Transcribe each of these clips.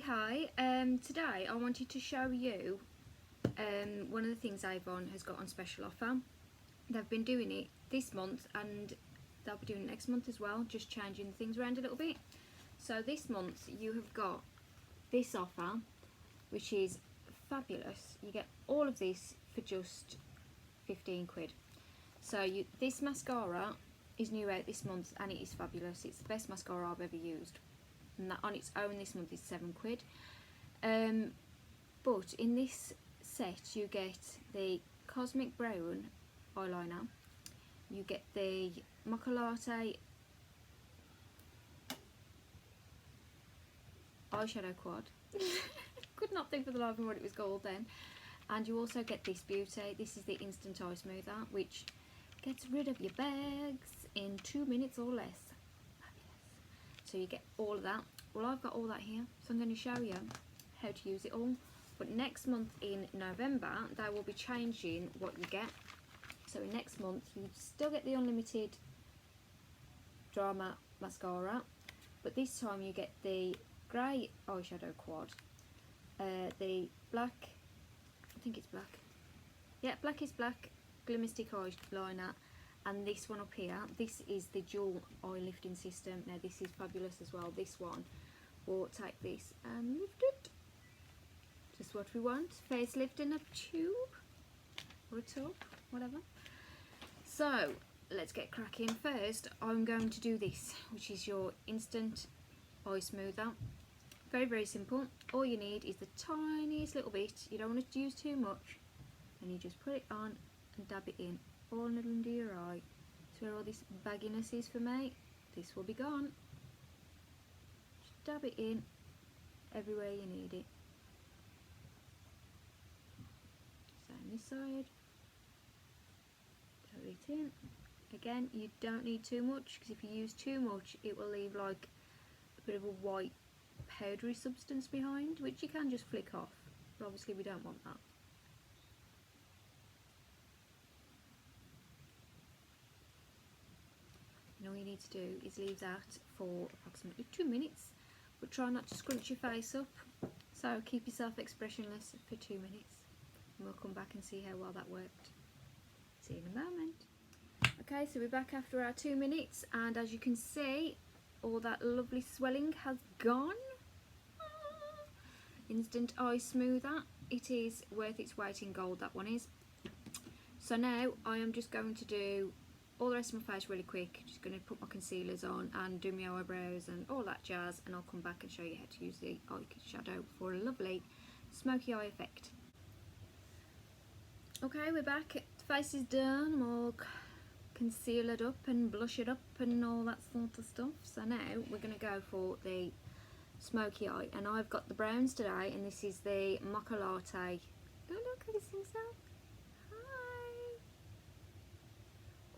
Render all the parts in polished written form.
Okay, today I wanted to show you one of the things Avon has got on special offer. They've been doing it this month and they'll be doing it next month as well, just changing things around a little bit. So this month you have got this offer, which is fabulous. You get all of this for just 15 quid. So this mascara is new out this month and it is fabulous. It's the best mascara I've ever used. And that on its own this month is 7 quid. But in this set you get the Cosmic Brown eyeliner, you get the Mocha latte eyeshadow quad. Could not think for the life of me what it was called then. And you also get this beauty. This is the Instant Eye Smoother, which gets rid of your bags in 2 minutes or less. So you get all of that. Well, I've got all that here, so I'm going to show you how to use it all. But next month in November, they will be changing what you get. So in next month, you still get the unlimited drama mascara, but this time you get the grey eyeshadow quad, the black, I think it's black, yeah, black is black Glimmerstick eyeliner. And this one up here, this is the dual eye lifting system. Now this is fabulous as well. This one will take this and lift it. Just what we want. Facelift in a tube or a tub, whatever. So let's get cracking. First, I'm going to do this, which is your Instant Eye Smoother. Very, very simple. All you need is the tiniest little bit. You don't want to use too much. And you just put it on and dab it in. All under your eye. So where all this bagginess is for me, this will be gone. Just dab it in everywhere you need it. Same this side. Dab it in. Again, you don't need too much, because if you use too much it will leave like a bit of a white powdery substance behind, which you can just flick off, but obviously we don't want that. And all you need to do is leave that for approximately 2 minutes, but try not to scrunch your face up, so keep yourself expressionless for 2 minutes and we'll come back and see how well that worked. See you in a moment. Okay, so we're back after our 2 minutes, and as you can see, all that lovely swelling has gone. Instant Eye Smoother, it is worth its weight in gold, that one is. So now I am just going to do all the rest of my face really quick. Just going to put my concealers on and do my eyebrows and all that jazz, and I'll come back and show you how to use the eyeshadow for a lovely smoky eye effect. Okay, we're back. The face is done. I'm all concealered up and blushed up and all that sort of stuff. So now we're going to go for the smoky eye, and I've got the browns today, and this is the Mocha latte. Oh, look at this thing so.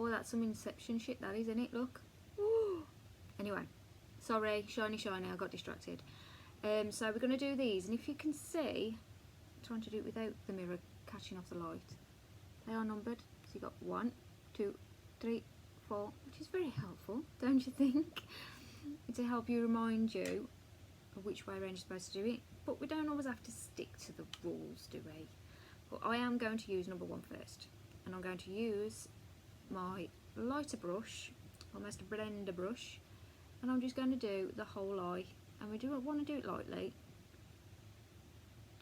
Oh, that's some Inception shit, that is, isn't it? Look. Ooh. Anyway, sorry, shiny, I got distracted. So we're going to do these, and if you can see, I'm trying to do it without the mirror catching off the light. They are numbered, so you got 1, 2, 3, 4, which is very helpful, don't you think? To help you, remind you of which way around you're supposed to do it. But we don't always have to stick to the rules, do we? But I am going to use number 1 first, and I'm going to use my lighter brush, almost a blender brush, and I'm just going to do the whole eye, and we do want to do it lightly,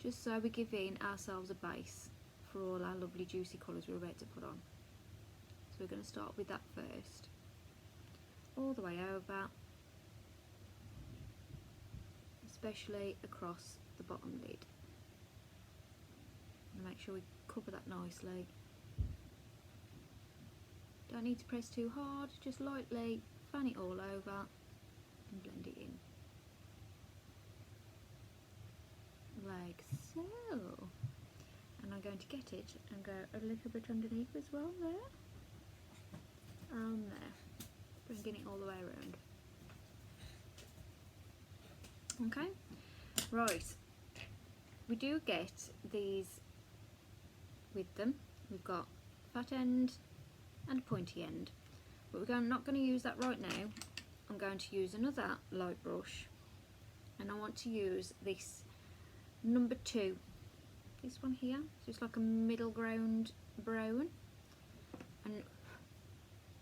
just so we're giving ourselves a base for all our lovely juicy colours we're about to put on. So we're going to start with that first, all the way over, especially across the bottom lid, and make sure we cover that nicely. Don't need to press too hard, just lightly fan it all over and blend it in. Like so. And I'm going to get it and go a little bit underneath as well, there. And there. Bringing it all the way around. Okay, right. We do get these with them. We've got fat end and pointy end, but we're not going to use that right now. I'm going to use another light brush and I want to use this number 2, this one here, so it's like a middle ground brown, and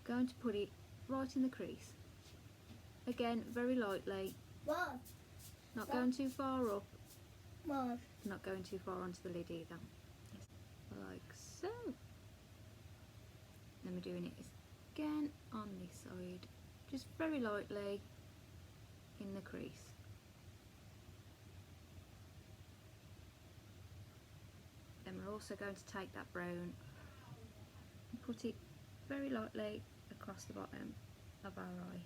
going to put it right in the crease. Again, very lightly. What? Not going too far up. What? Not going too far onto the lid either. Like so. Then we're doing it again on this side. Just very lightly in the crease. Then we're also going to take that brown and put it very lightly across the bottom of our eye.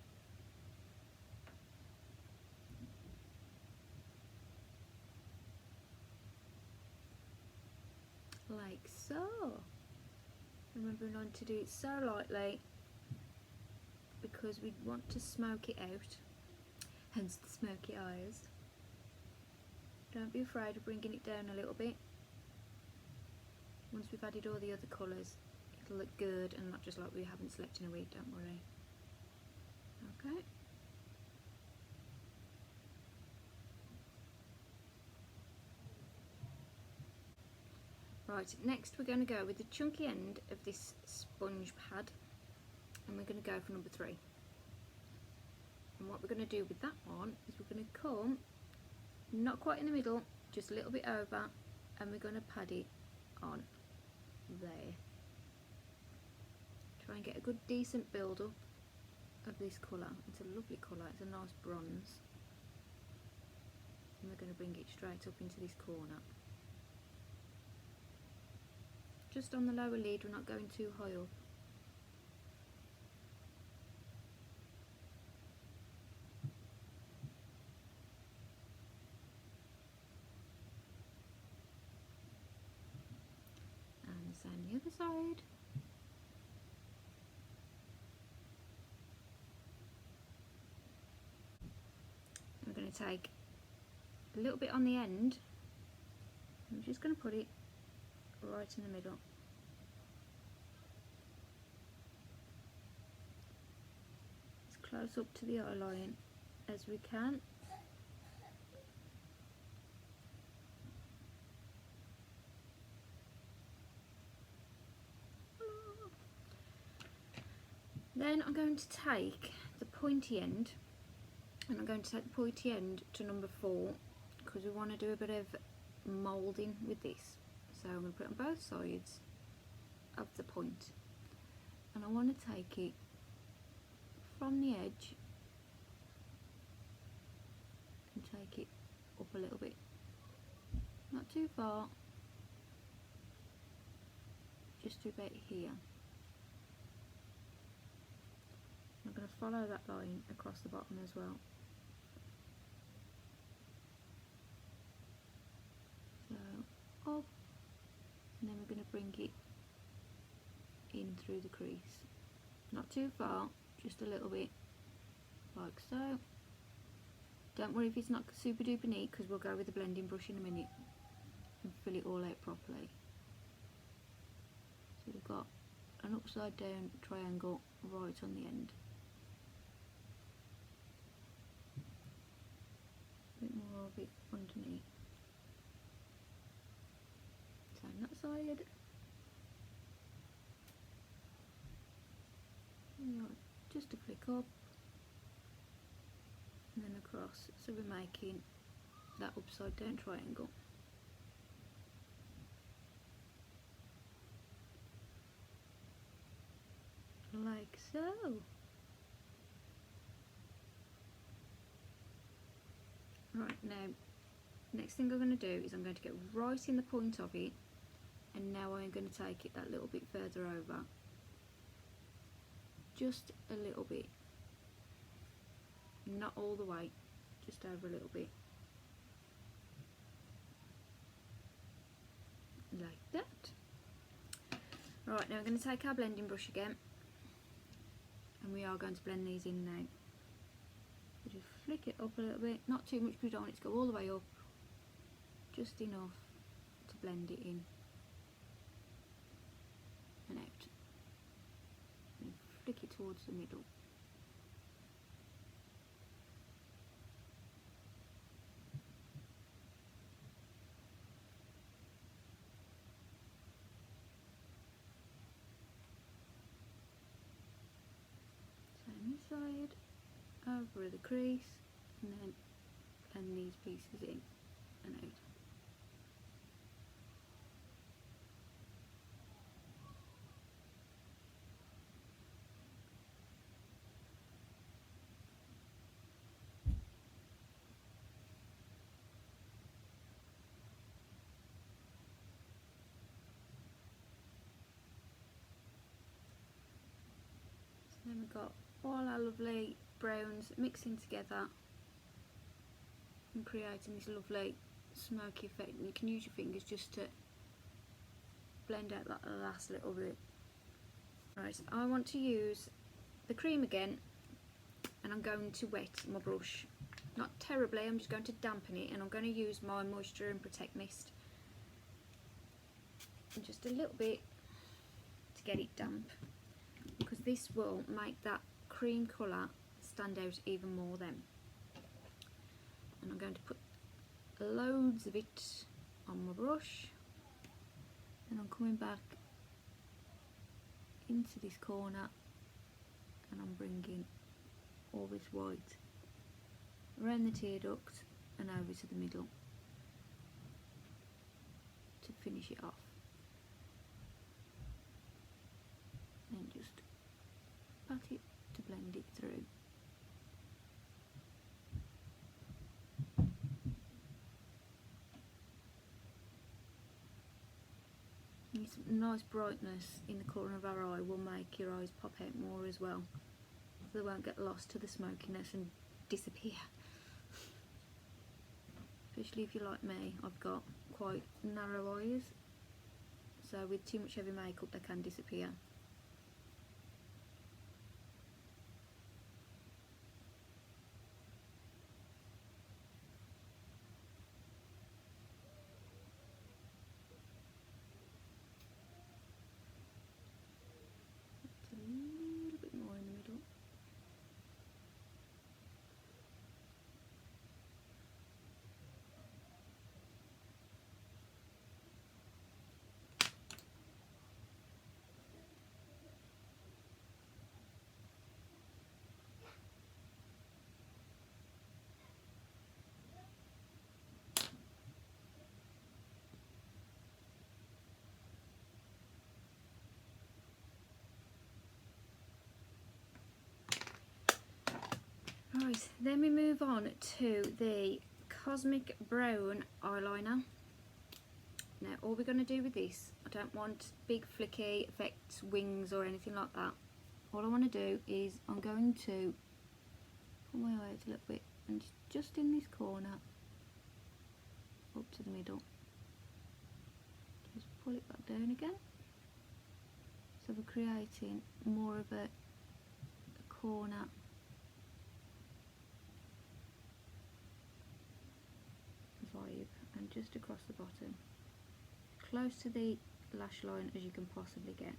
Like so. Remember not to do it so lightly because we want to smoke it out, hence the smoky eyes. Don't be afraid of bringing it down a little bit. Once we've added all the other colours, it'll look good and not just like we haven't slept in a week, don't worry. Okay. Right, next we're going to go with the chunky end of this sponge pad, and we're going to go for number 3. And what we're going to do with that one is we're going to come, not quite in the middle, just a little bit over, and we're going to pad it on there. Try and get a good decent build up of this colour. It's a lovely colour, it's a nice bronze. And we're going to bring it straight up into this corner. Just on the lower lid, we're not going too high up. And the same the other side. I'm going to take a little bit on the end. I'm just going to put it right in the middle. As close up to the eye line as we can. Then I'm going to take the pointy end, and I'm going to take the pointy end to number 4 because we want to do a bit of moulding with this. So I'm going to put it on both sides of the point, and I want to take it from the edge and take it up a little bit, not too far, just about here. I'm going to follow that line across the bottom as well. So up, and then we're going to bring it in through the crease. Not too far, just a little bit, like so. Don't worry if it's not super duper neat, because we'll go with the blending brush in a minute and fill it all out properly. So we've got an upside down triangle right on the end. A bit more of it underneath. Same that side. Just a flick up and then across, so we're making that upside down triangle. Like so. Right, now next thing I'm going to do is I'm going to get right in the point of it, and now I'm going to take it that little bit further over, just a little bit, not all the way, just over a little bit, like that. Right, now I'm going to take our blending brush again, and we are going to blend these in now. So just flick it up a little bit, not too much because we don't want it to go all the way up, just enough to blend it in and out. And flick it towards the middle. side, over the crease, and then blend these pieces in and out. Then we've got all our lovely browns mixing together and creating this lovely smoky effect. And you can use your fingers just to blend out that last little bit. Right, so I want to use the cream again, and I'm going to wet my brush. Not terribly, I'm just going to dampen it, and I'm going to use my Moisture and Protect Mist. And just a little bit to get it damp, because this will make that cream colour stand out even more then. And I'm going to put loads of it on my brush, and I'm coming back into this corner and I'm bringing all this white around the tear duct and over to the middle to finish it off. And just pat it to blend it through. This nice brightness in the corner of our eye will make your eyes pop out more as well, so they won't get lost to the smokiness and disappear. Especially if you're like me, I've got quite narrow eyes, so with too much heavy makeup they can disappear. Right, then we move on to the Cosmic Brown eyeliner. Now all we're going to do with this, I don't want big flicky effects, wings or anything like that. All I want to do is I'm going to pull my eye out a little bit and just in this corner up to the middle, just pull it back down again. So we're creating more of a corner vibe, and just across the bottom, close to the lash line as you can possibly get.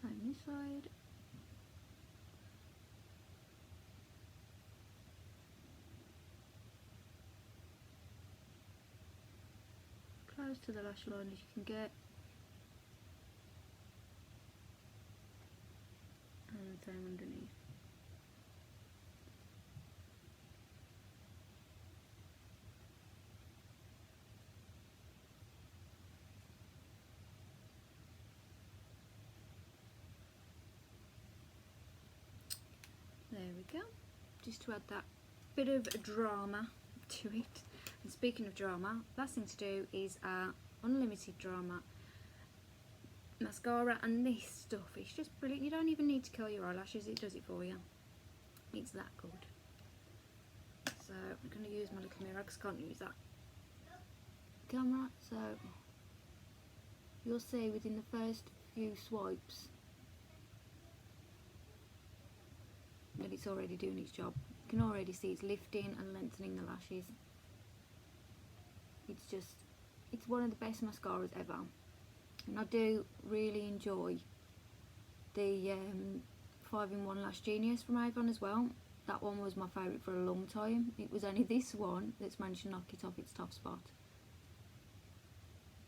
Same this side. Close to the lash line as you can get. And the same underneath. There we go. Just to add that bit of drama to it. And speaking of drama, last thing to do is our Unlimited Drama mascara, and this stuff, it's just brilliant. You don't even need to curl your eyelashes, it does it for you. It's that good. So I'm going to use my little mirror because I can't use that camera. So you'll see within the first few swipes that it's already doing its job. You can already see it's lifting and lengthening the lashes. It's one of the best mascaras ever. And I do really enjoy the 5-in-1 Lash Genius from Avon as well. That one was my favourite for a long time. It was only this one that's managed to knock it off its top spot.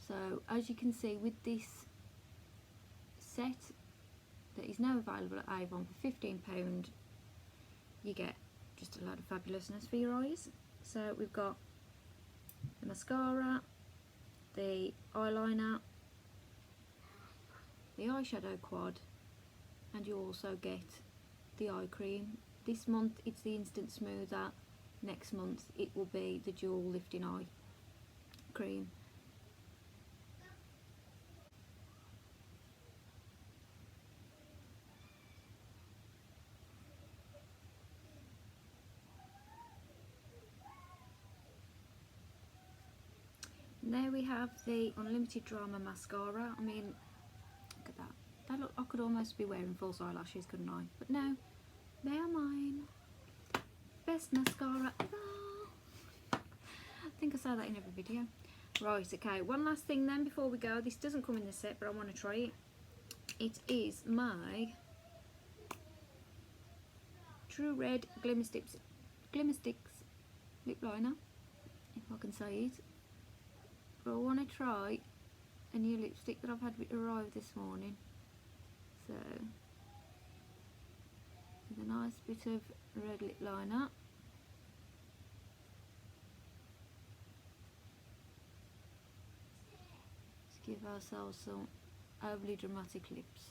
So as you can see, with this set that is now available at Avon for £15, you get just a lot of fabulousness for your eyes. So we've got the mascara, the eyeliner, the eyeshadow quad, and you also get the eye cream. This month it's the Instant Smoother, next month it will be the Dual Lifting Eye Cream. And there we have the Unlimited Drama Mascara. I mean, look at that. I could almost be wearing false eyelashes, couldn't I? But no, they are mine. Best mascara ever. I think I say that in every video. Right, okay, one last thing then before we go. This doesn't come in the set, but I want to try it. It is my True Red Glimmersticks Lip Liner, if I can say it. But I want to try a new lipstick that I've had arrive this morning. So, with a nice bit of red lip liner. Let's give ourselves some overly dramatic lips.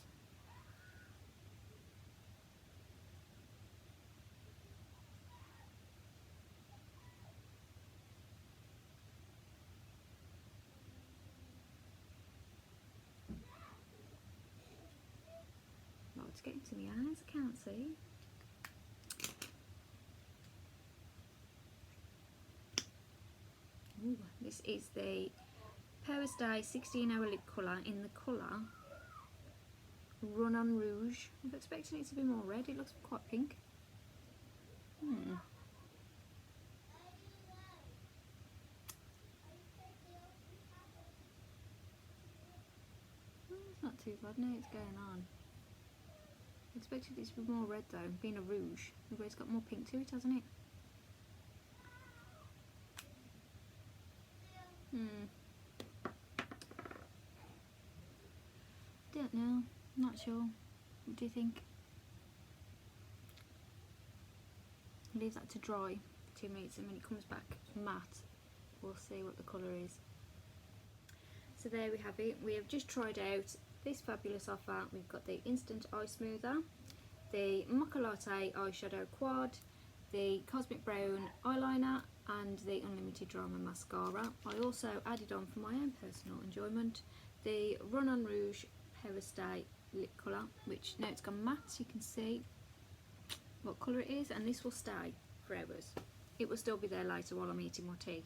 Oh, it's getting to the eyes, I can't see. Ooh, this is the Powerstay 16-hour lip colour in the colour Run on Rouge. I'm expecting it to be more red, it looks quite pink. It's not too bad now, it's going on. I expected it to be more red though, being a rouge. The red's got more pink to it, hasn't it? Don't know, not sure. What do you think? Leave that to dry for 2 minutes, and when it comes back matte, we'll see what the colour is. So there we have it. We have just tried out this fabulous offer. We've got the Instant Eye Smoother, the Mocha Latte Eyeshadow Quad, the Cosmic Brown Eyeliner, and the Unlimited Drama Mascara. I also added on, for my own personal enjoyment, the Run on Rouge Powerstay lip colour, which now it's gone matte, so you can see what colour it is, and this will stay for hours. It will still be there later while I'm eating my tea.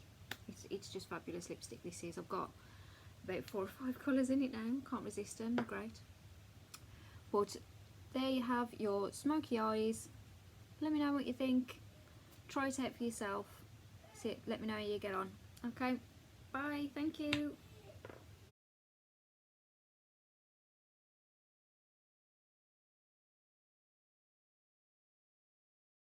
It's just fabulous lipstick this is. I've got about 4 or 5 colours in it now, can't resist them, they're great. But there you have your smoky eyes. Let me know what you think, try it out for yourself, let me know how you get on. Okay, bye, thank you.